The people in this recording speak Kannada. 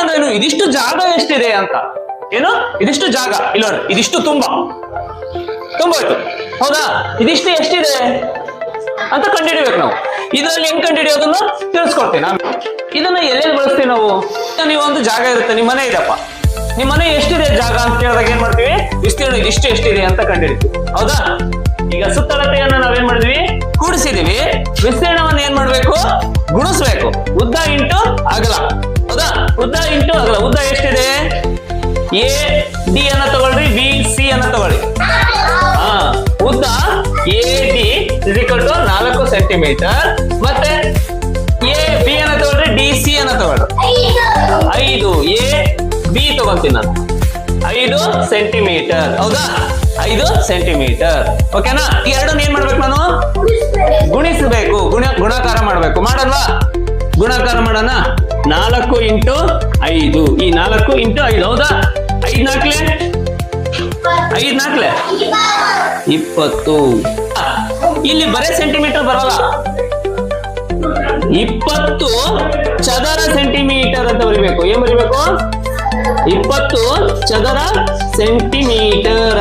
ಅಂದ್ರೇನು? ಇದಿಷ್ಟು ಜಾಗ ಎಷ್ಟಿದೆ ಅಂತ. ಏನು ಇದಿಷ್ಟು ಜಾಗ ಇಲ್ಲ ನೋಡಿ, ಇದಿಷ್ಟು ತುಂಬ ಆಯ್ತು ಹೌದಾ. ಇದಿಷ್ಟು ಎಷ್ಟಿದೆ ಅಂತ ಕಂಡುಹಿಡಿಬೇಕು ನಾವು. ಇದರಲ್ಲಿ ಹೆಂಗ್ ಕಂಡುಹಿಡಿಯೋದನ್ನ ತಿಳಿಸ್ಕೊಡ್ತೀನಿ ನಾನು. ಇದನ್ನ ಎಲ್ಲೆಲ್ಲಿ ಬಳಸ್ತೀವಿ ನಾವು? ನೀವು ಒಂದು ಜಾಗ ಇರುತ್ತೆ, ನಿಮ್ಮ ಮನೆ ಇದೆಪ್ಪ, ನಿಮ್ಮ ಮನೆ ಎಷ್ಟಿದೆ ಜಾಗ ಅಂತ ಕೇಳಿದಾಗ ಏನ್ ಮಾಡ್ತೀವಿ? ವಿಸ್ತೀರ್ಣ ಇದಿಷ್ಟು ಎಷ್ಟಿದೆ ಅಂತ ಕಂಡುಹಿಡಿತೀವಿ ಹೌದಾ. ಈಗ ಸುತ್ತಳತೆಯನ್ನ ನಾವೇನ್ ಮಾಡಿದ್ವಿ? ಕೂಡಿಸಿದೀವಿ. ವಿಸ್ತೀರ್ಣವನ್ನ ಏನ್ ಮಾಡ್ಬೇಕು? ಗುಣಿಸ್ಬೇಕು. ಉದ್ದ ಇಂಟು ಅಗಲ ಹೌದಾ. ಉದ್ದ ಇಂಟು ಅಗಲ. ಉದ್ದ ಎಷ್ಟಿದೆ? ಎ ಡಿ ಅನ್ನ ತಗೊಳ್ರಿ, ಬಿ ಸಿ ಅನ್ನ ತಗೊಳ್ಳಿ. ಉದ್ದ ಎ ಡಿ = 4 ಸೆಂಟಿಮೀಟರ್. ಮತ್ತೆ ಎ ಬಿ ಅನ್ನ ತಗೊಳ್ರಿ, ಡಿ ಸಿ ಅನ್ನ ತಗೊಳ್ರಿ. 5 ಎ ಬಿ ತಗೊಂತೀನಿ ನಾನು, 5 ಸೆಂಟಿಮೀಟರ್ ಹೌದಾ. 5 ಸೆಂಟಿಮೀಟರ್ ಓಕೆನಾ. ಎರಡನ್ನ ಏನ್ ಮಾಡ್ಬೇಕು ನಾನು? ಗುಣಿಸಬೇಕು. ಗುಣಾಕಾರ ಮಾಡ್ಬೇಕು. ಮಾಡಲ್ವಾ? ಗುಣಾಕಾರ ಮಾಡೋಣ. 4 ಇಂಟು 5. ಈ 4 ಇಂಟು 5 ಹೌದಾ. 5 4 20. ಇಲ್ಲಿ ಬರೇ ಸೆಂಟಿಮೀಟರ್ ಬರಲ್ಲ, 20 ಚದರ ಸೆಂಟಿಮೀಟರ್ ಅಂತ ಬರಿಬೇಕು. ಏನ್ ಬರಿಬೇಕು? 20 ಚದರ ಸೆಂಟಿಮೀಟರ್